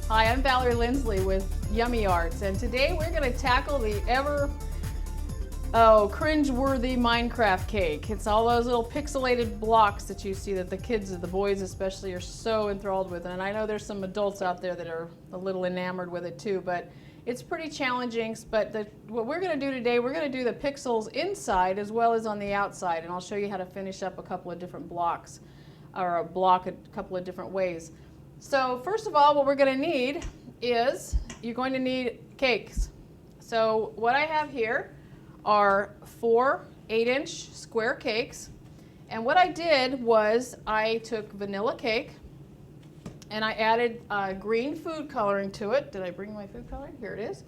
Hi, I'm Valerie Lindlsey with Yummy Arts, and today we're going to tackle the cringe-worthy Minecraft cake. It's all those little pixelated blocks that you see that the kids, the boys especially, are so enthralled with. And I know there's some adults out there that are a little enamored with it too, but it's pretty challenging. But what we're going to do today, we're going to do the pixels inside as well as on the outside, and I'll show you how to finish up a couple of different blocks, or a block a couple of different ways. So first of all, what we're going to need is, you're going to need cakes. So what I have here are 4 8-inch square cakes, and what I did was I took vanilla cake and I added green food coloring to it. Did I bring my food coloring? Here it is.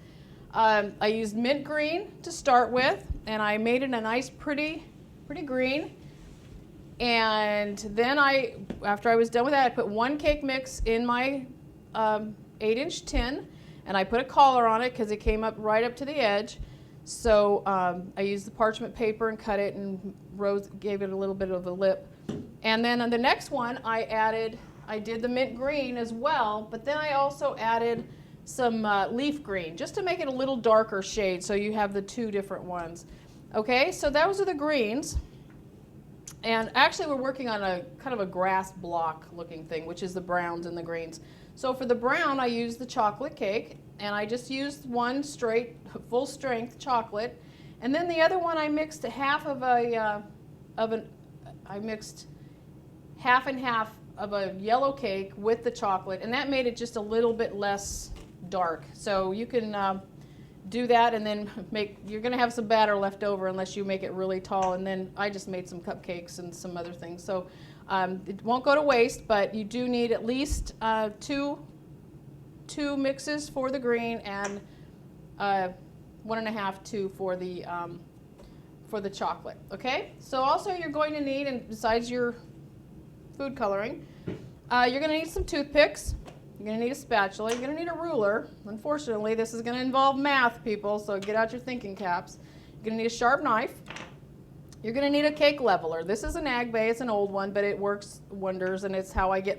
I used mint green to start with, and I made it a nice pretty green. And then after I was done with that, I put 1 cake mix in my 8-inch tin, and I put a collar on it because it came up right up to the edge. So I used the parchment paper and cut it and gave it a little bit of a lip. And then on the next one, I did the mint green as well, but then I also added some leaf green just to make it a little darker shade, so you have the 2 different ones. Okay, so those are the greens. And actually we're working on a kind of a grass block looking thing, which is the browns and the greens. So for the brown, I used the chocolate cake, and I just used 1 straight full strength chocolate. And then the other one, I mixed half and half of a yellow cake with the chocolate, and that made it just a little bit less dark. So you can do that, and then you're going to have some batter left over unless you make it really tall. And then I just made some cupcakes and some other things. So it won't go to waste, but you do need at least two mixes for the green and 1.5, 2 for the chocolate. Okay. So also you're going to need, and besides your food coloring, you're going to need some toothpicks. You're going to need a spatula. You're going to need a ruler. Unfortunately, this is going to involve math, people, so get out your thinking caps. You're going to need a sharp knife. You're going to need a cake leveler. This is an Agbe. It's an old one, but it works wonders, and it's how I get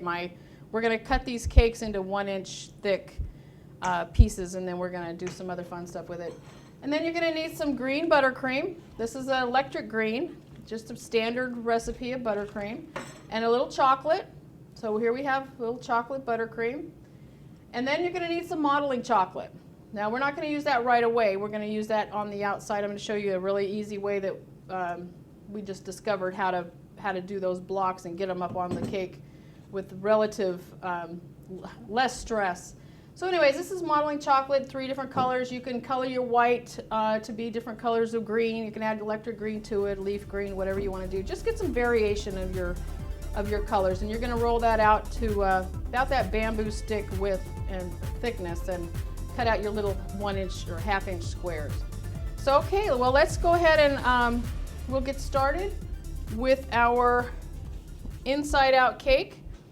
we're going to cut these cakes into 1-inch thick pieces, and then we're going to do some other fun stuff with it. And then you're going to need some green buttercream. This is an electric green, just a standard recipe of buttercream, and a little chocolate. So here we have a little chocolate buttercream. And then you're going to need some modeling chocolate. Now we're not going to use that right away. We're going to use that on the outside. I'm going to show you a really easy way that we just discovered how to do those blocks and get them up on the cake with relative less stress. So anyways, this is modeling chocolate, 3 different colors. You can color your white to be different colors of green. You can add electric green to it, leaf green, whatever you want to do. Just get some variation of your colors, and you're going to roll that out to about that bamboo stick width and thickness, and cut out your little 1-inch or ½ squares. So okay, well, let's go ahead and we'll get started with our inside out cake.